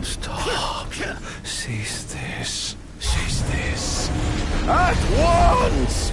Stop. Cease this. Cease this. At once!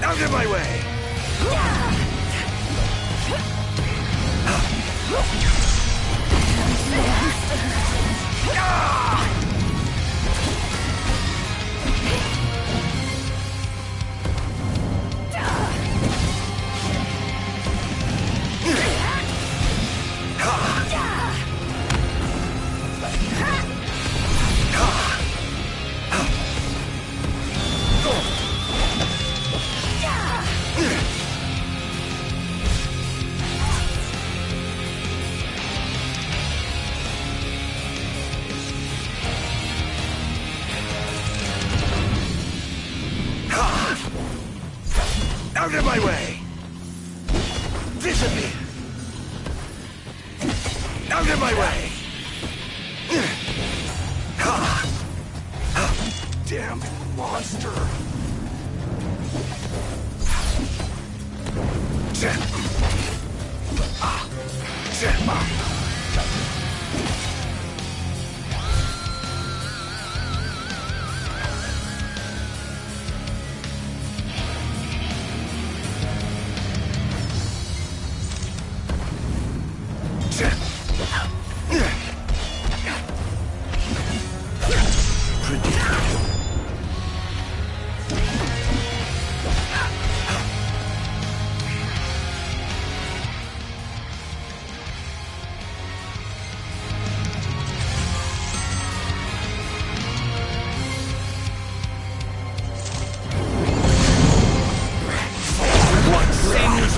Out of my way! Out of my way! Disappear! Out of my way! Damn monster!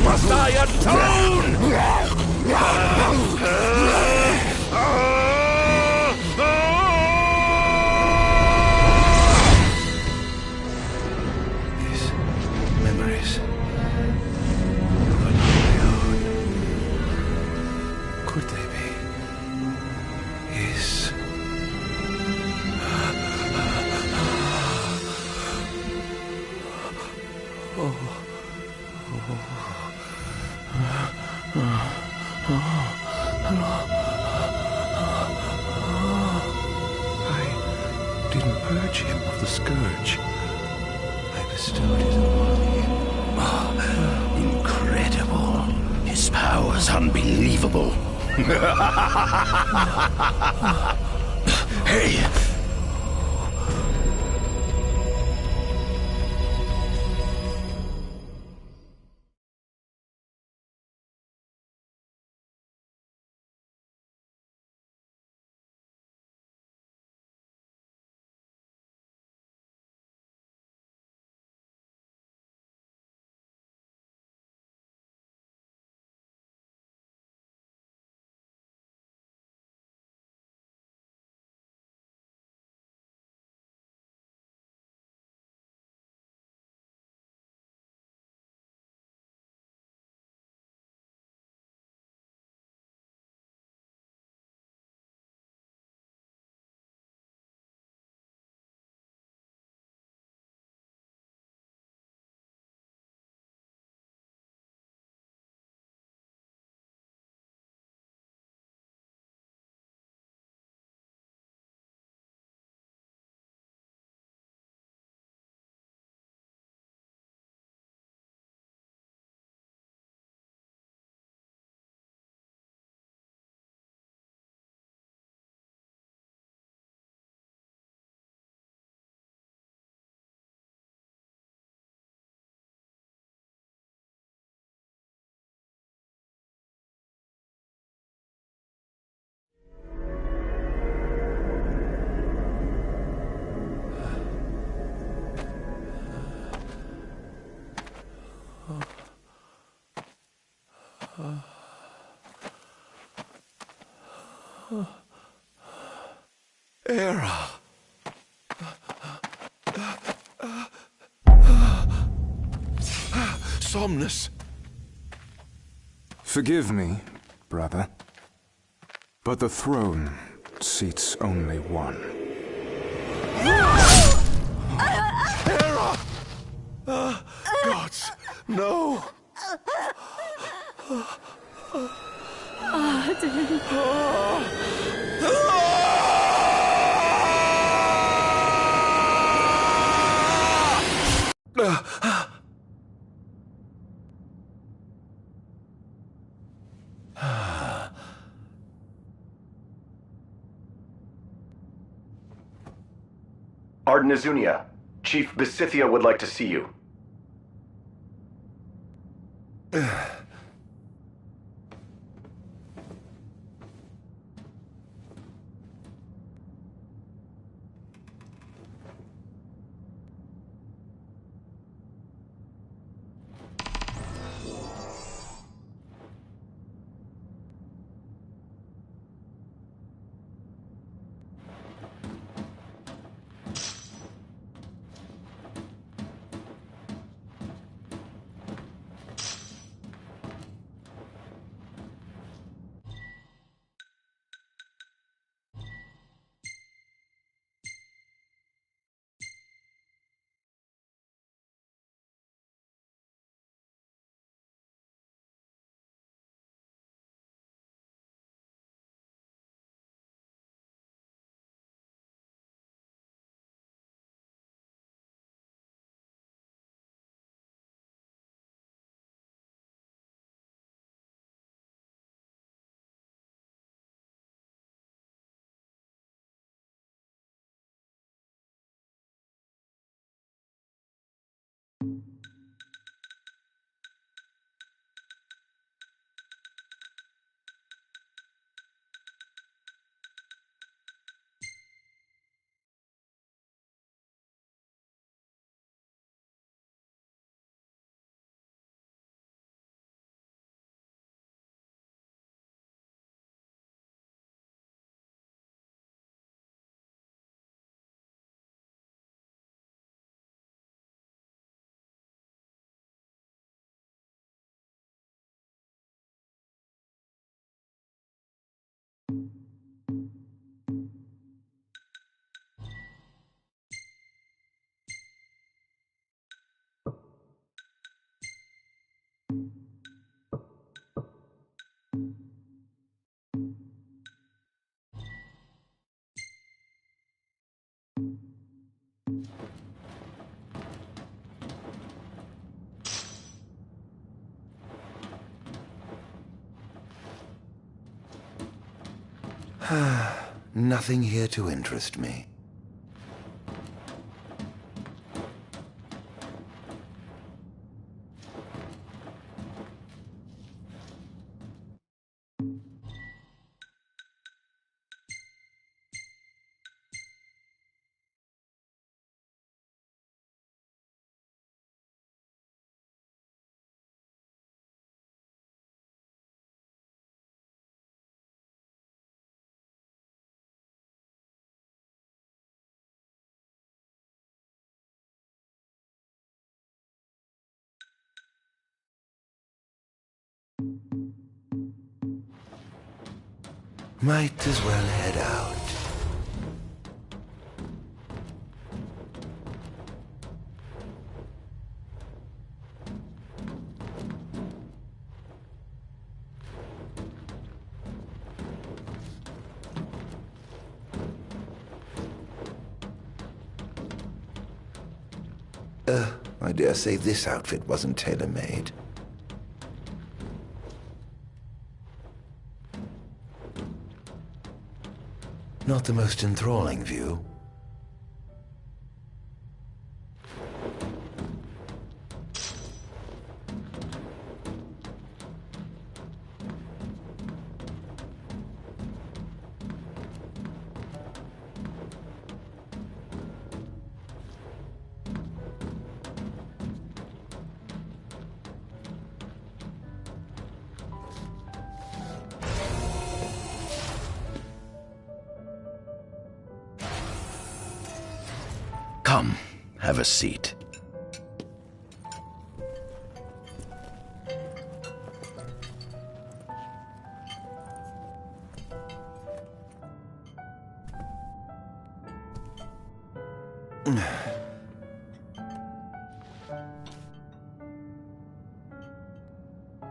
Must I atone? These memories are not my own. Could they be? Is... I didn't purge him of the scourge. I bestowed it upon him. Incredible. His power's unbelievable. Hey! Era! Somnus! Forgive me, brother, but the throne seats only one. Era! Gods, no! Arden Azunia, Chief Besithia would like to see you. Nothing here to interest me. Might as well head out. I dare say this outfit wasn't tailor-made. Not the most enthralling view. Come, have a seat.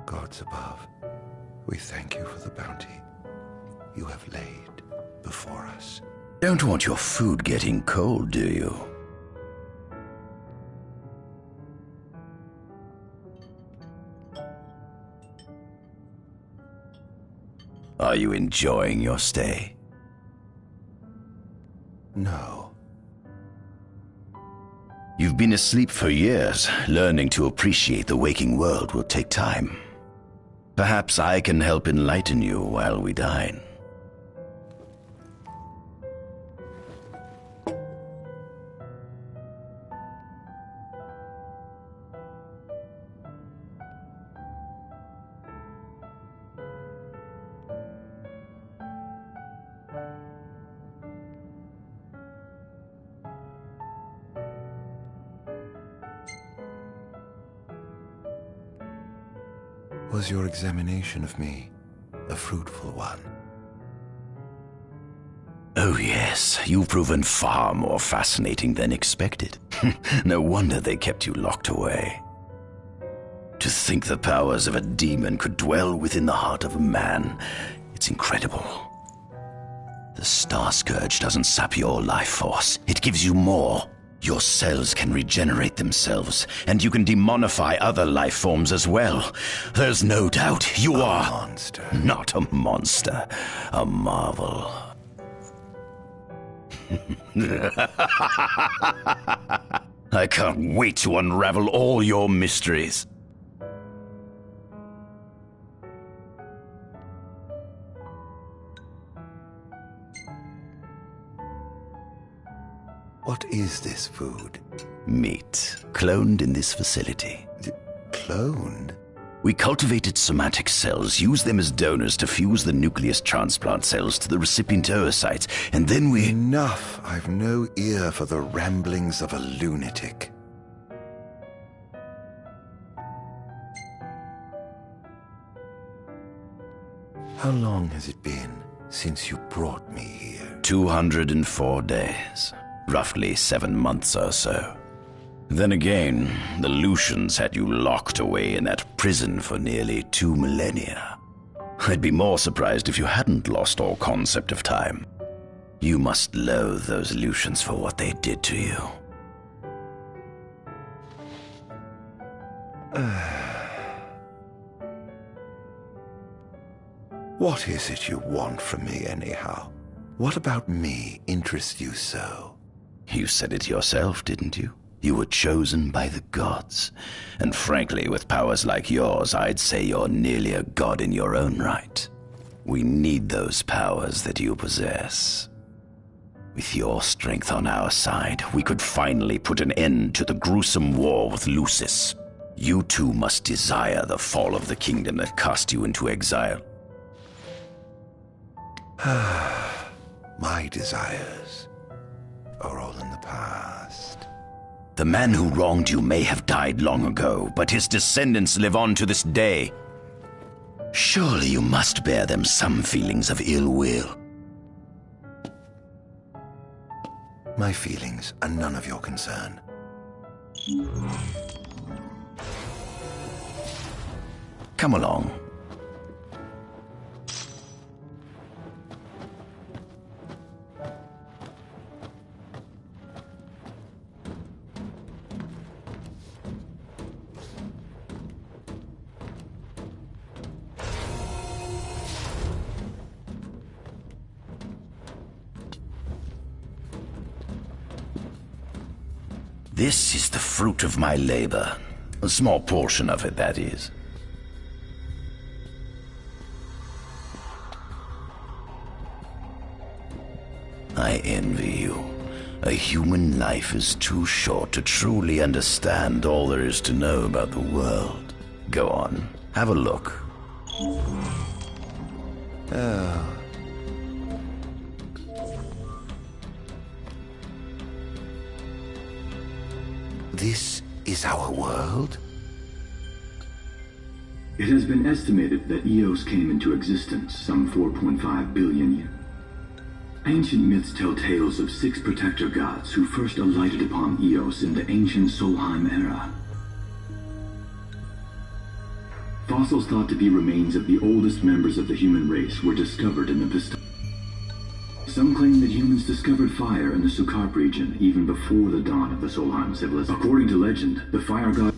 Gods above, we thank you for the bounty you have laid before us. Don't want your food getting cold, do you? Are you enjoying your stay? No. You've been asleep for years. Learning to appreciate the waking world will take time. Perhaps I can help enlighten you while we dine. Was your examination of me a fruitful one? Oh yes, you've proven far more fascinating than expected. No wonder they kept you locked away. To think the powers of a demon could dwell within the heart of a man, it's incredible. The Star Scourge doesn't sap your life force, it gives you more. Your cells can regenerate themselves, and you can demonify other life forms as well. There's no doubt you are... monster. Not a monster, a marvel. I can't wait to unravel all your mysteries. What is this food? Meat, cloned in this facility. Cloned? We cultivated somatic cells, use them as donors to fuse the nucleus transplant cells to the recipient oocytes, and then we... Enough! I've no ear for the ramblings of a lunatic. How long has it been since you brought me here? 204 days. Roughly 7 months or so. Then again, the Lucians had you locked away in that prison for nearly 2 millennia. I'd be more surprised if you hadn't lost all concept of time. You must loathe those Lucians for what they did to you. What is it you want from me, anyhow? What about me interests you so? You said it yourself, didn't you? You were chosen by the gods. And frankly, with powers like yours, I'd say you're nearly a god in your own right. We need those powers that you possess. With your strength on our side, we could finally put an end to the gruesome war with Lucis. You too must desire the fall of the kingdom that cast you into exile. My desires are all in the past. The man who wronged you may have died long ago, but his descendants live on to this day. Surely you must bear them some feelings of ill will. My feelings are none of your concern. Come along. This is the fruit of my labor. A small portion of it, that is. I envy you. A human life is too short to truly understand all there is to know about the world. Go on, have a look. Oh. This is our world? It has been estimated that Eos came into existence some 4.5 billion years. Ancient myths tell tales of 6 protector gods who first alighted upon Eos in the ancient Solheim era. Fossils thought to be remains of the oldest members of the human race were discovered in the Piston. Some claim that humans discovered fire in the Sukarp region even before the dawn of the Solheim civilization. According to legend, the fire god...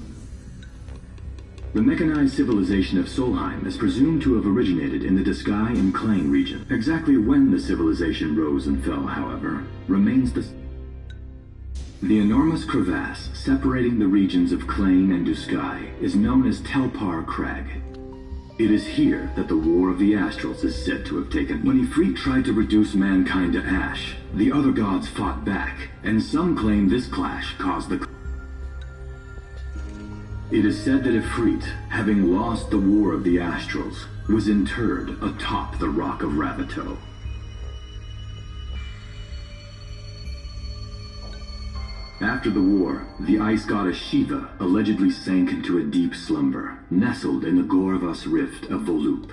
The mechanized civilization of Solheim is presumed to have originated in the Disgaea and Klang region. Exactly when the civilization rose and fell, however, remains the enormous crevasse separating the regions of Klang and Disgaea is known as Telpar Crag. It is here that the War of the Astrals is said to have taken. When Ifrit tried to reduce mankind to ash, the other gods fought back, and some claim this clash caused the... It is said that Ifrit, having lost the War of the Astrals, was interred atop the Rock of Ravito. After the war, the ice goddess Shiva allegedly sank into a deep slumber, nestled in the Goravas Rift of Vollup.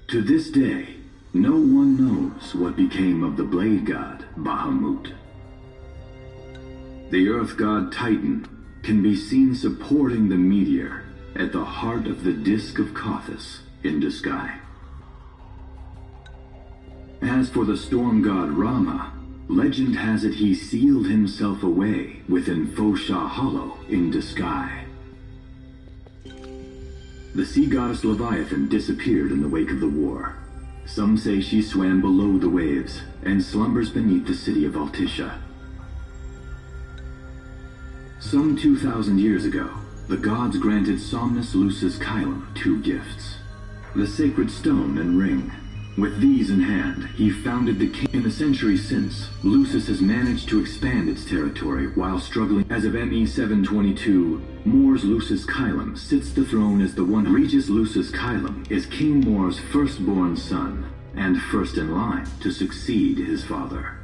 To this day, no one knows what became of the blade god Bahamut. The earth god Titan can be seen supporting the meteor at the heart of the Disk of Kothis in Disgaea. As for the storm god Rama, legend has it he sealed himself away within Fosha Hollow in Disgaea. The sea goddess Leviathan disappeared in the wake of the war. Some say she swam below the waves and slumbers beneath the city of Altisha. Some 2,000 years ago, the gods granted Somnus Lucis Kylum 2 gifts: the sacred stone and ring. With these in hand, he founded the king. In the centuries since, Lucis has managed to expand its territory while struggling. As of ME 722, Mor's Lucis Kylum sits the throne as the one. Regis Lucis Kylum is King Mor's firstborn son, and first in line to succeed his father.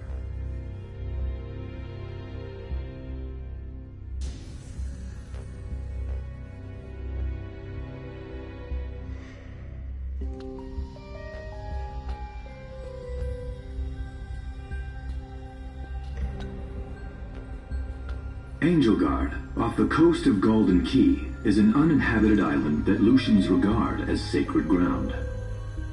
Angelgard, off the coast of Golden Key, is an uninhabited island that Lucians regard as sacred ground.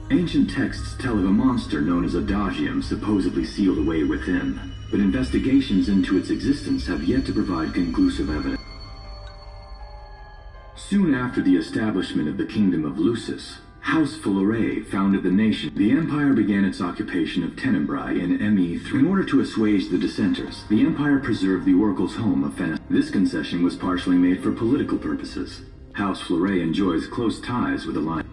Ancient texts tell of a monster known as Adagium supposedly sealed away within, but investigations into its existence have yet to provide conclusive evidence. Soon after the establishment of the Kingdom of Lucis, House Fleury founded the nation. The Empire began its occupation of Tenebrae in ME3. In order to assuage the dissenters, the Empire preserved the Oracle's home of Fenris. This concession was partially made for political purposes. House Fleury enjoys close ties with the line.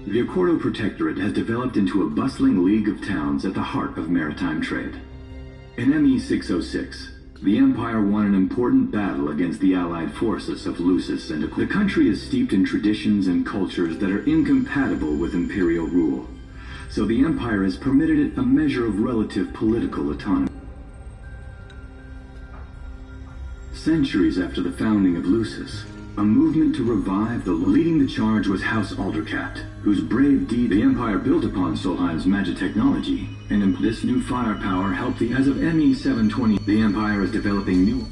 The Accordo Protectorate has developed into a bustling league of towns at the heart of maritime trade. In ME606, the Empire won an important battle against the allied forces of Lucis and the country is steeped in traditions and cultures that are incompatible with imperial rule, so the Empire has permitted it a measure of relative political autonomy. Centuries after the founding of Lucis, a movement to revive the leading the charge was House Aldercat, whose brave deed the Empire built upon Solheim's magic technology, and this new firepower helped the as of ME720, the Empire is developing new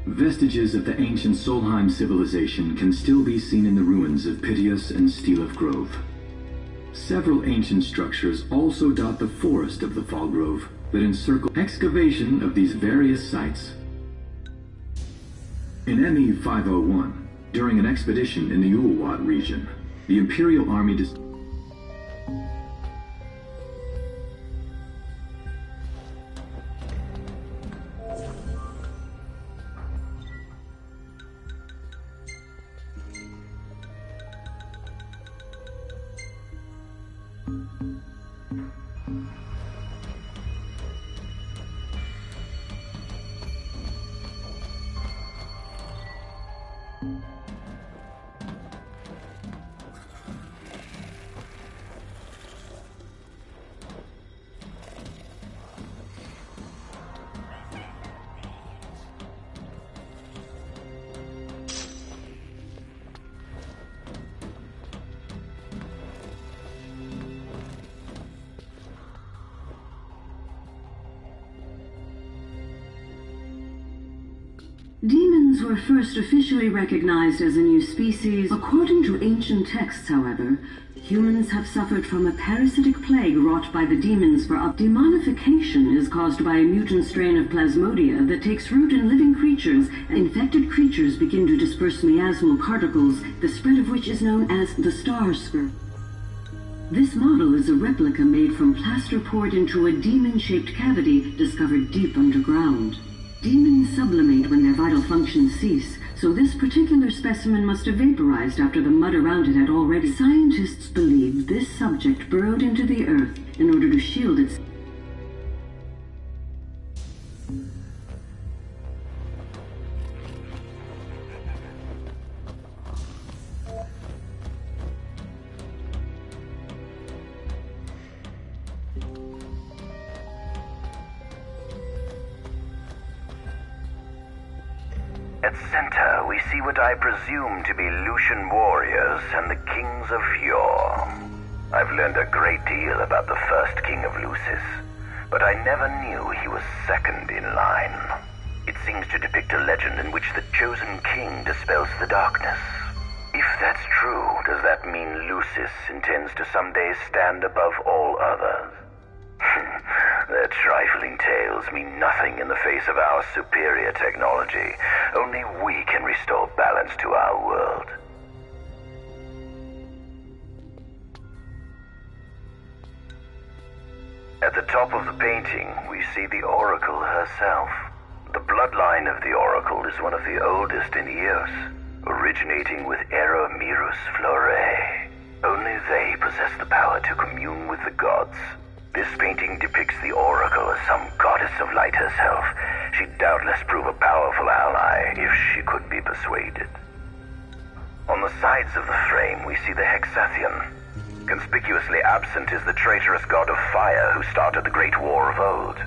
vestiges of the ancient Solheim civilization can still be seen in the ruins of Piteous and Steelif Grove. Several ancient structures also dot the forest of the Fall Grove that encircle excavation of these various sites. In ME501, during an expedition in the Ulwat region, the Imperial Army Demons were first officially recognized as a new species. According to ancient texts, however, humans have suffered from a parasitic plague wrought by the demons for demonification is caused by a mutant strain of plasmodia that takes root in living creatures. Infected creatures begin to disperse miasmal particles, the spread of which is known as the star scourge. This model is a replica made from plaster poured into a demon-shaped cavity discovered deep underground. Demons sublimate when their vital functions cease, so this particular specimen must have vaporized after the mud around it had already. Scientists believe this subject burrowed into the earth in order to shield its At center, we see what I presume to be Lucian warriors and the kings of yore. I've learned a great deal about the first king of Lucis, but I never knew he was second in line. It seems to depict a legend in which the chosen king dispels the darkness. If that's true, does that mean Lucis intends to someday stand above all others? Their trifling tales mean nothing in the face of our superior technology. Only we can restore balance to our world. At the top of the painting, we see the Oracle herself. The bloodline of the Oracle is one of the oldest in Eos, originating with Eromirus Fleury. Only they possess the power to commune with the gods. This painting depicts the Oracle as some goddess of light herself. She'd doubtless prove a powerful ally if she could be persuaded. On the sides of the frame, we see the Hexathian. Conspicuously absent is the traitorous god of fire who started the Great War of old.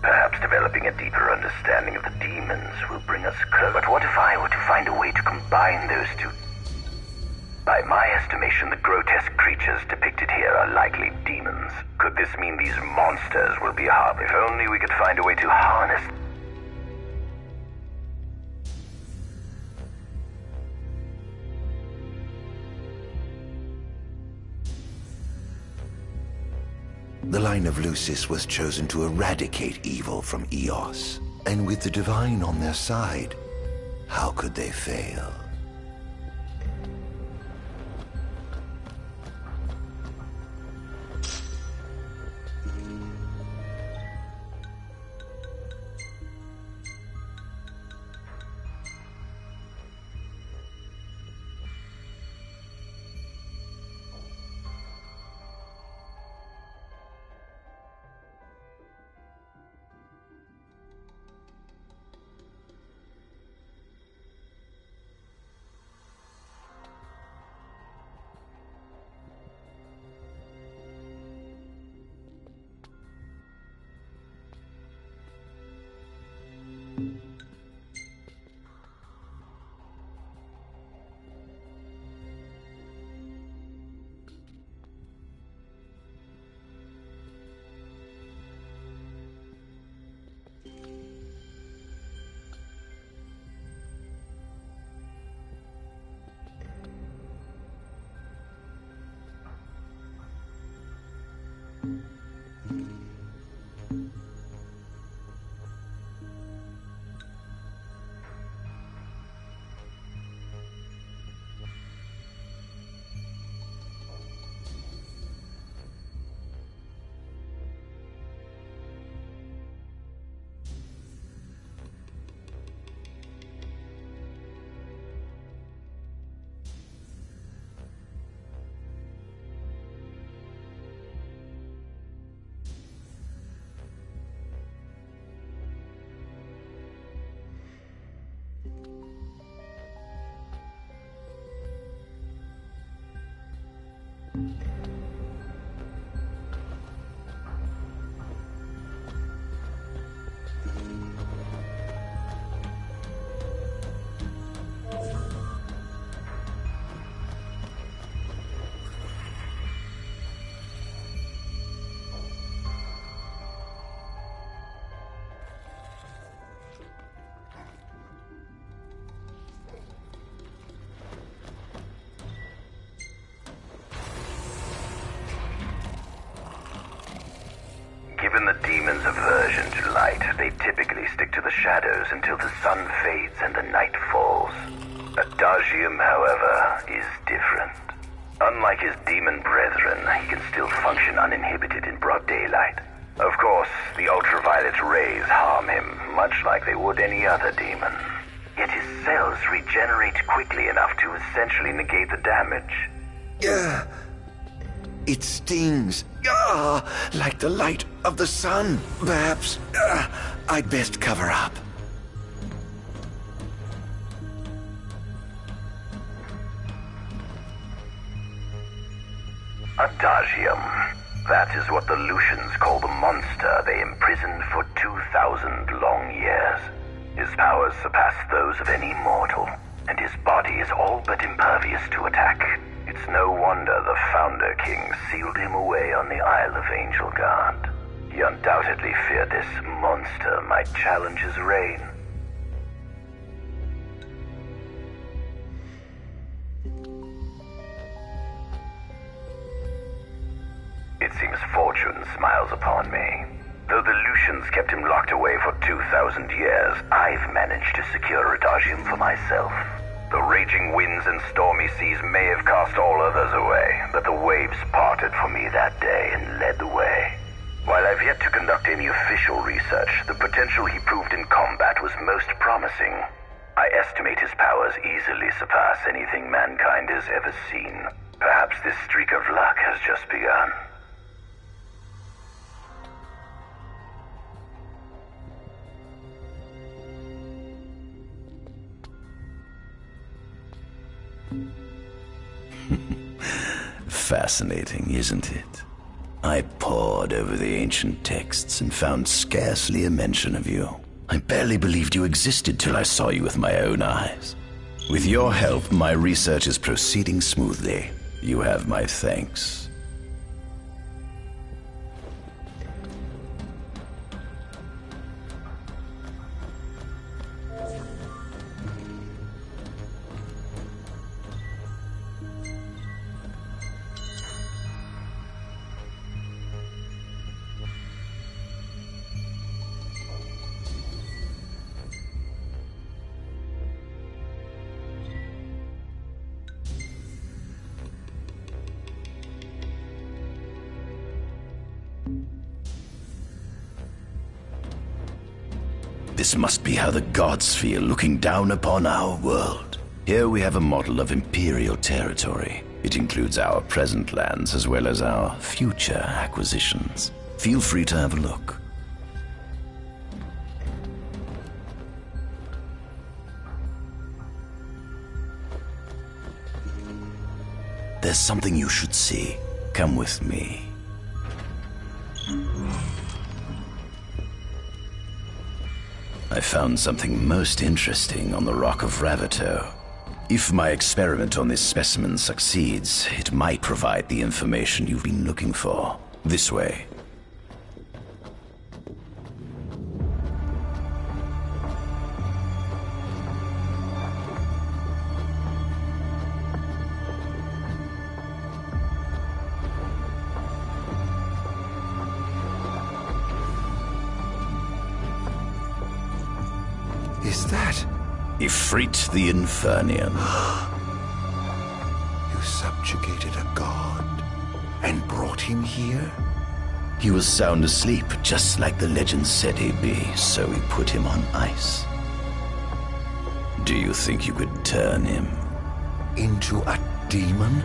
Perhaps developing a deeper understanding of the demons will bring us closer. But what if I were to find a way to combine those two? By my estimation, the grotesque creatures depicted here are likely demons. Could this mean these monsters will be harbored? If only we could find a way to harness. The line of Lucis was chosen to eradicate evil from Eos, and with the divine on their side, how could they fail? Given the demon's aversion to light, they typically stick to the shadows until the sun fades and the night falls. Adagium, however, is different. Unlike his demon brethren, he can still function uninhibited in broad daylight. Of course, the ultraviolet rays harm him, much like they would any other demon. Yet his cells regenerate quickly enough to essentially negate the damage. It stings. Like the light of the sun. Perhaps I'd best cover up. Adagium. That is what the Lucians call the monster they imprisoned for 2,000 long years. His powers surpass those of any mortal, and his body is all but impervious to attack. It's no wonder the Founder King sealed him away on the Isle of Angel Guard. He undoubtedly feared this monster might challenge his reign. It seems fortune smiles upon me. Though the Lucians kept him locked away for 2,000 years, I've managed to secure Adagium for myself. The raging winds and stormy seas may have cast all others away, but the waves parted for me that day and led the way. While I've yet to conduct any official research, the potential he proved in combat was most promising. I estimate his powers easily surpass anything mankind has ever seen. Perhaps this streak of luck has just begun. Fascinating, isn't it? I pored over the ancient texts and found scarcely a mention of you. I barely believed you existed till I saw you with my own eyes. With your help, my research is proceeding smoothly. You have my thanks. This must be how the gods feel looking down upon our world. Here we have a model of imperial territory. It includes our present lands as well as our future acquisitions. Feel free to have a look. There's something you should see. Come with me. I found something most interesting on the Rock of Ravito. If my experiment on this specimen succeeds, it might provide the information you've been looking for. This way. is that? Ifrit the Infernian. You subjugated a god and brought him here? He was sound asleep, just like the legend said he'd be, so we put him on ice. Do you think you could turn him into a demon?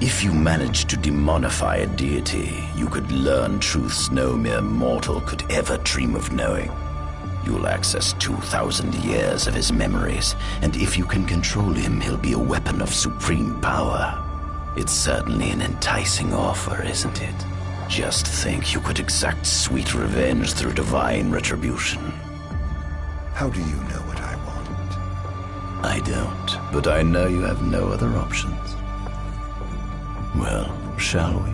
If you managed to demonify a deity, you could learn truths no mere mortal could ever dream of knowing. You'll access 2,000 years of his memories, and if you can control him, he'll be a weapon of supreme power. It's certainly an enticing offer, isn't it? Just think you could exact sweet revenge through divine retribution. How do you know what I want? I don't, but I know you have no other options. Well, shall we?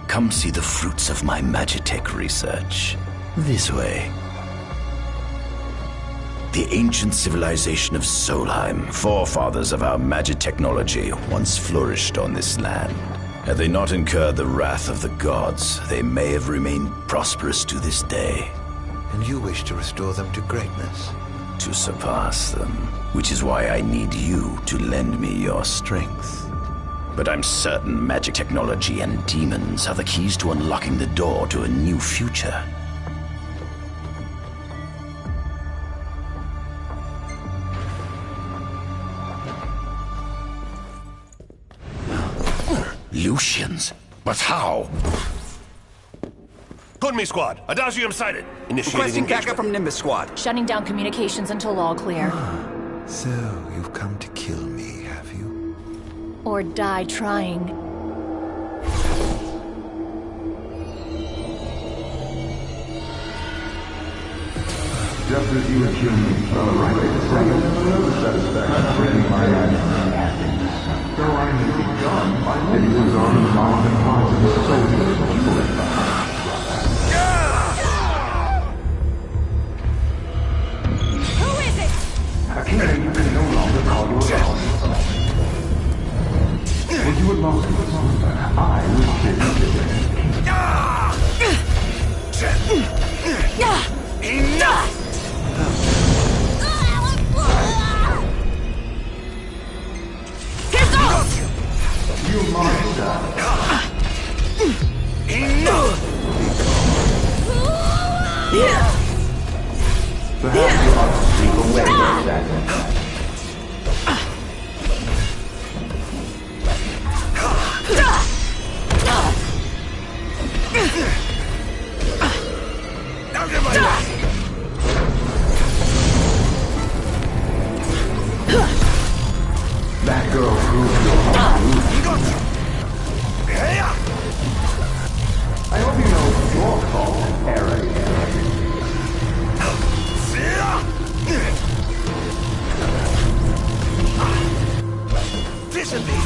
Come see the fruits of my Magitech research. This way. The ancient civilization of Solheim, forefathers of our Magitechnology, once flourished on this land. Had they not incurred the wrath of the gods, they may have remained prosperous to this day. And you wish to restore them to greatness? To surpass them, which is why I need you to lend me your strength. But I'm certain magic technology and demons are the keys to unlocking the door to a new future. Lucians? But how? Kunmi Squad, Adagium sighted. Initiating Requesting engagement. backup from Nimbus Squad. Shutting down communications until all clear. So, you've come to kill me, have you? Or die trying. Just as you accused me, right at the second, no satisfaction in my actions. So I had begun by letting his arms on the hearts of the soldiers you left behind. Who is it? Akira, you can no longer call your own. When you were lost in the slumber, I was busy Enough! You monster! Enough! Perhaps you ought to sleep away your sadness. Out of my way! That girl proved your heart. I hope you know it's your fault, Eric. Disappear!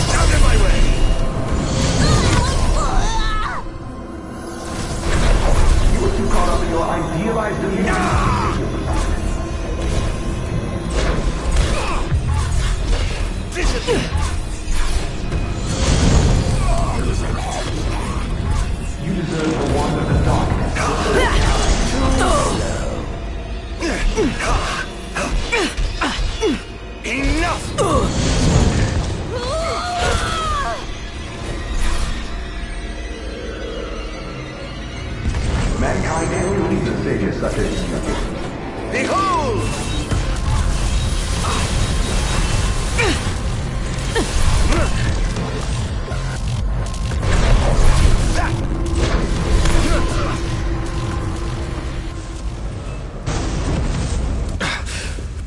Out of my way! You were too caught up in your idealized illusion. You deserve to wander the darkness. Enough! Mankind never needs a savior such as you. Behold!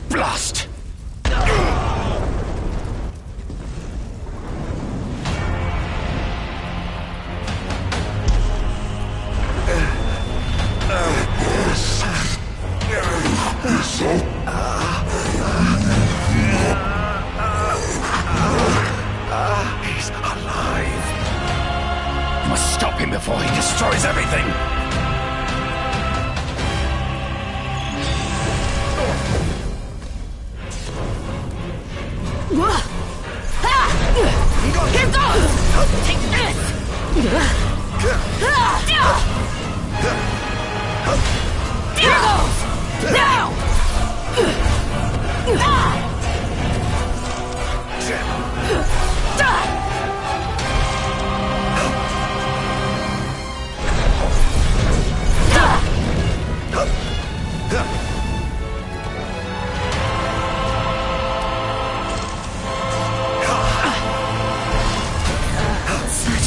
Blast! Such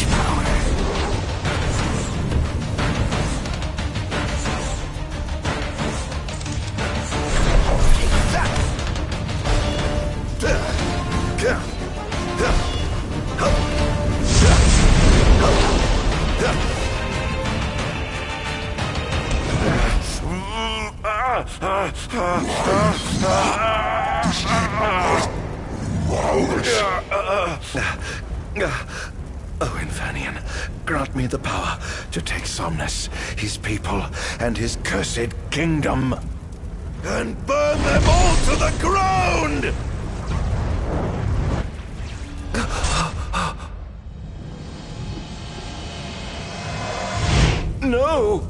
power. Oh, Infanion, grant me the power to take Somnus, his people, and his cursed kingdom, and burn them all to the ground! No!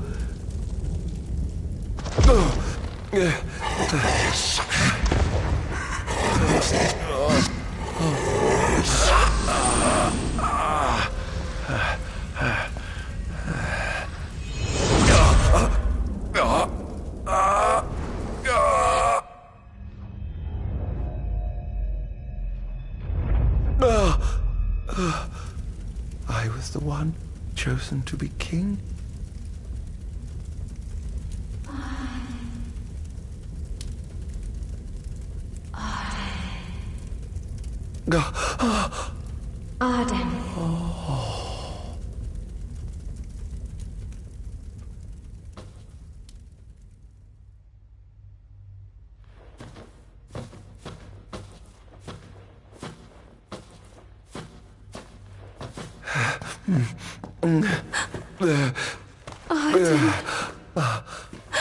I was the one chosen to be king? Arden.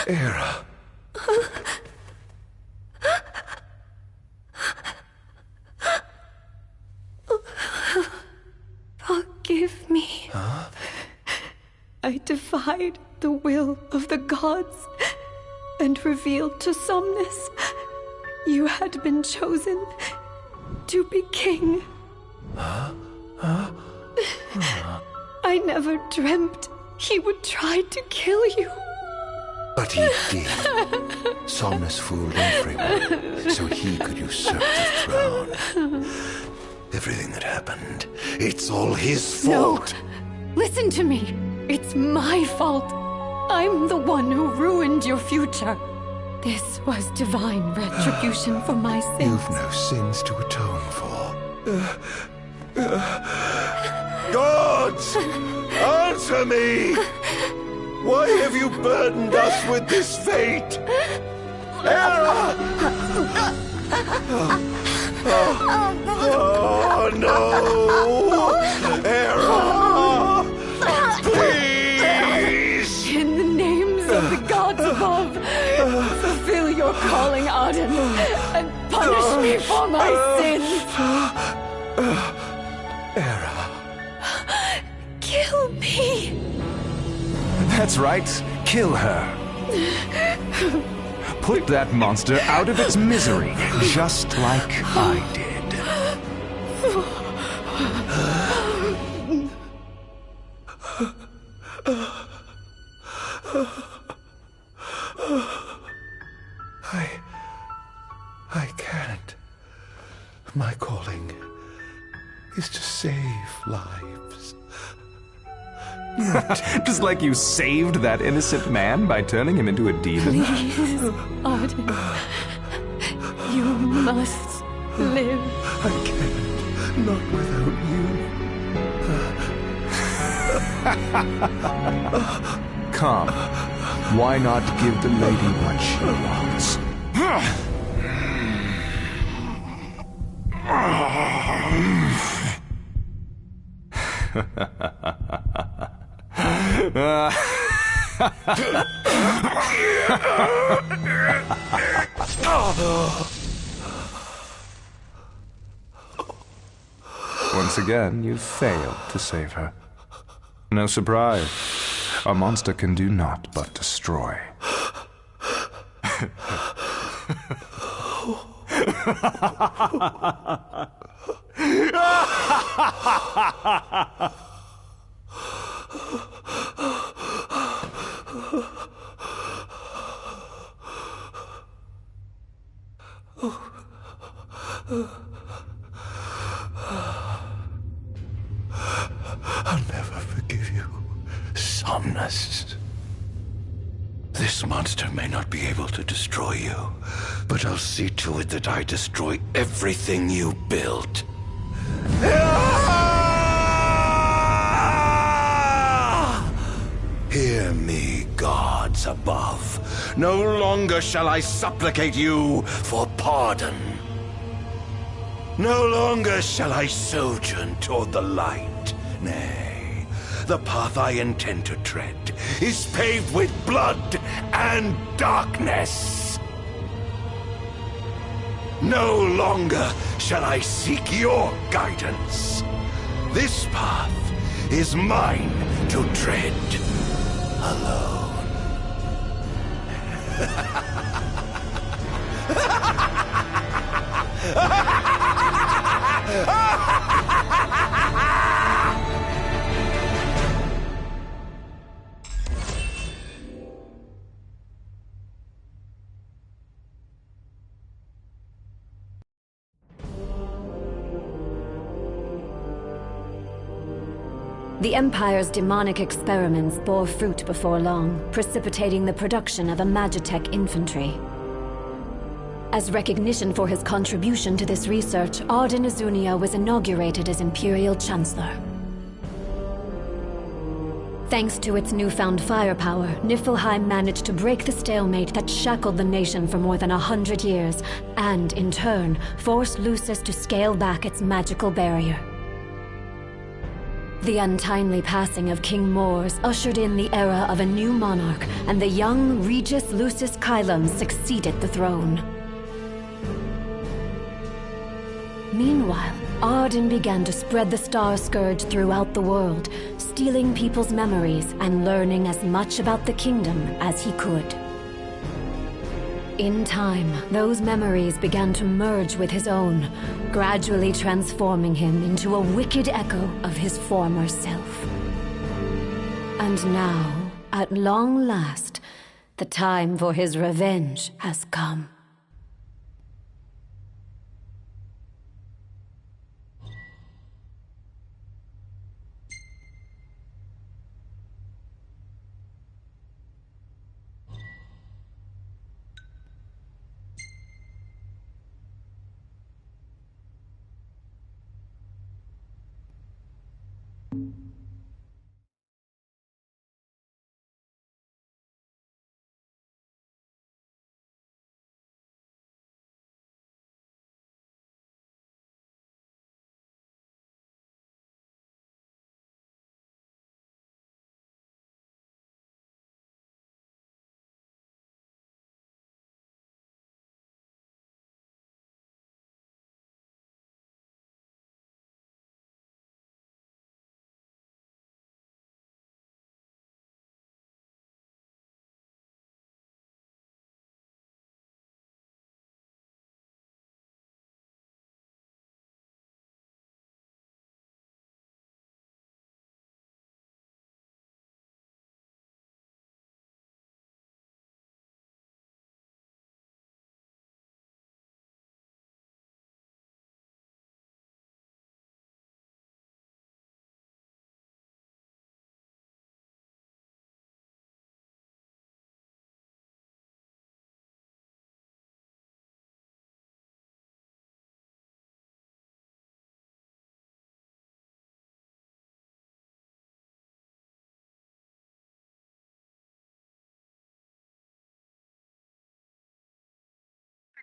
Era. Forgive me. I defied the will of the gods and revealed to Somnus you had been chosen to be king. I never dreamt he would try to kill you. But he did. Somnus fooled everyone so he could usurp the throne. Everything that happened, it's all his fault. No! Listen to me. It's my fault. I'm the one who ruined your future. This was divine retribution for my sins. You've no sins to atone for. Gods! Answer me! Why have you burdened us with this fate? Era! Oh no! Era! Please! In the names of the gods above, fulfill your calling, Arden, and punish me for my sins. Era. Kill me. That's right. Kill her. Put that monster out of its misery, just like I did. I can't. My calling is to save lives. Just like you saved that innocent man by turning him into a demon. Please, Arden. You must live. I can't. Not without you. Come. Why not give the lady what she wants? Once again, you failed to save her. No surprise. A monster can do naught but destroy. I'll never forgive you, Somnus. This monster may not be able to destroy you, but I'll see to it that I destroy everything you built. Hear me, gods above. No longer shall I supplicate you for pardon. No longer shall I sojourn toward the light. Nay, the path I intend to tread is paved with blood and darkness. No longer shall I seek your guidance. This path is mine to tread alone. The Empire's demonic experiments bore fruit before long, precipitating the production of a Magitech infantry. As recognition for his contribution to this research, Arden Izunia was inaugurated as Imperial Chancellor. Thanks to its newfound firepower, Niflheim managed to break the stalemate that shackled the nation for more than 100 years, and, in turn, forced Lucis to scale back its magical barrier. The untimely passing of King Mors ushered in the era of a new monarch, and the young Regis Lucis Kylum succeeded the throne. Meanwhile, Arden began to spread the Star Scourge throughout the world, stealing people's memories and learning as much about the kingdom as he could. In time, those memories began to merge with his own, gradually transforming him into a wicked echo of his former self. And now, at long last, the time for his revenge has come.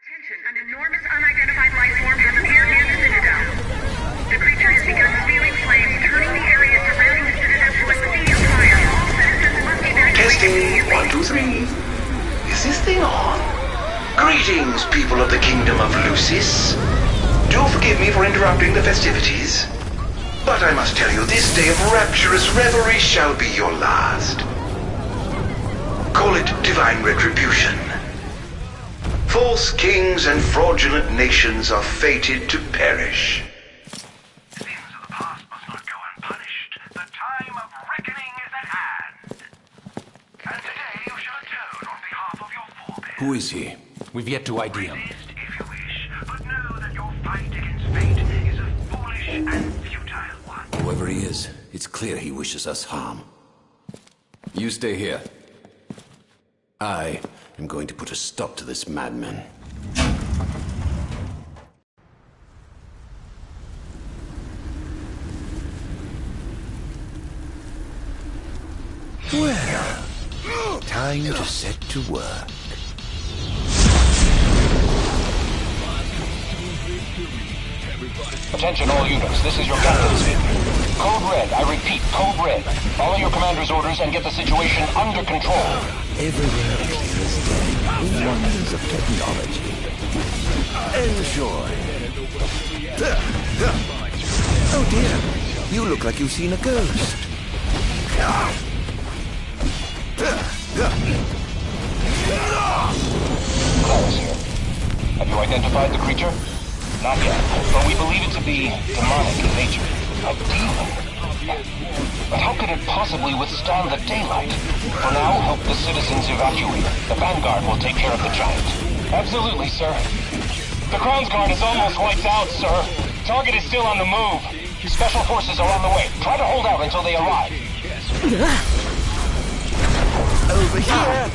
Attention, an enormous unidentified life form has appeared near the Citadel. The creature has begun spewing flames, turning the area surrounding the Citadel to a sea of fire. All citizens must evacuate. Testing, 1, 2, 3. Is this thing on? Greetings, people of the Kingdom of Lucis. Do forgive me for interrupting the festivities. But I must tell you, this day of rapturous revelry shall be your last. Call it divine retribution. False kings and fraudulent nations are fated to perish. Sins of the past must not go unpunished. The time of reckoning is at hand. And today you shall atone on behalf of your forebears. Who is he? We've yet to ID him. Resist if you wish, but know that your fight against fate is a foolish and futile one. Whoever he is, it's clear he wishes us harm. You stay here. I am going to put a stop to this madman. Well, time to set to work. Attention all units, this is your captain speaking. Code Red, I repeat, Code Red. Follow your commander's orders and get the situation under control. Everywhere is clear as day. The wonders of technology. Enjoy. Oh dear, you look like you've seen a ghost. Clarus here. Have you identified the creature? Not yet, but we believe it to be demonic in nature. A demon. But how could it possibly withstand the daylight? For now, help the citizens evacuate. The Vanguard will take care of the giant. Absolutely, sir. The Crown's Guard is almost wiped out, sir. Target is still on the move. Special forces are on the way. Try to hold out until they arrive. Over here.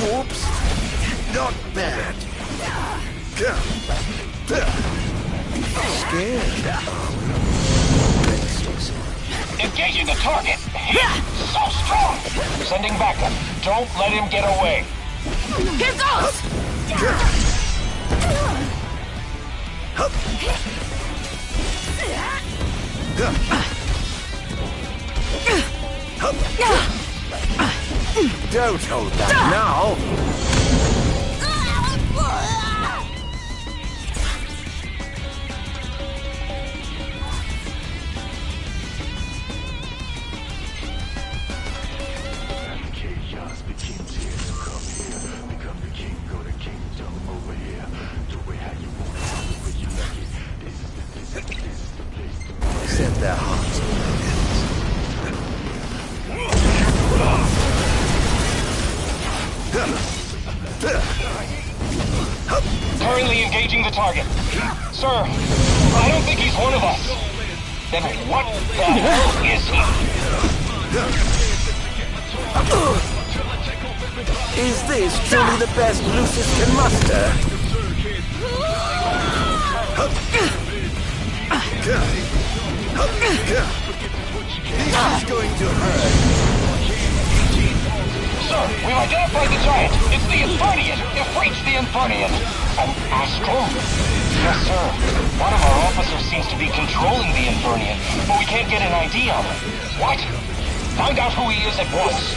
Whoops. Not bad. Scared. Engaging the target. So strong. Sending backup. Don't let him get away. Here goes! Don't hold back now. Set their hearts on Currently engaging the target. Sir, I don't think he's one of us. Then what the hell is he? Is this truly the best Lucis can muster? This is going to hurt. Sir, we've identified the giant. It's the Infernian. You've reached the Infernian. An astral? Yes, sir. One of our officers seems to be controlling the Infernian, but we can't get an ID on him. What? Find out who he is at once.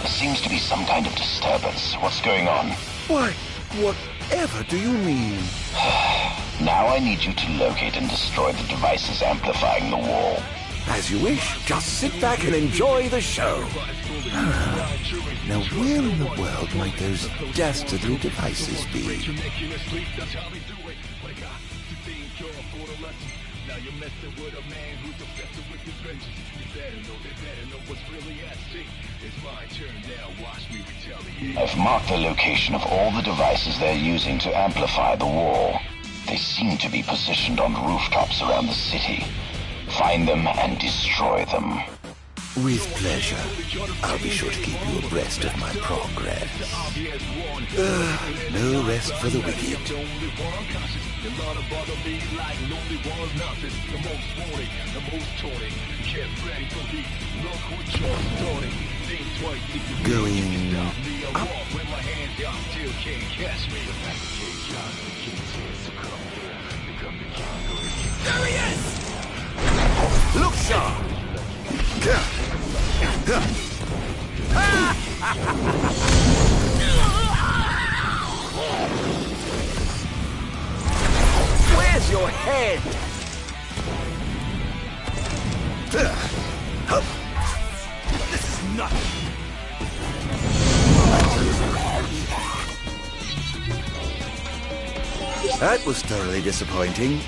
There seems to be some kind of disturbance. What's going on? Why, whatever do you mean? Now I need you to locate and destroy the devices amplifying the wall. As you wish. Just sit back and enjoy the show. Now where in the world might those dastardly devices be? I've marked the location of all the devices they're using to amplify the wall. They seem to be positioned on rooftops around the city. Find them and destroy them. With pleasure. I'll be sure to keep you abreast of my progress. No rest for the wicked. Going up. There he is! Look sharp! ahead! This is nothing! That was thoroughly disappointing.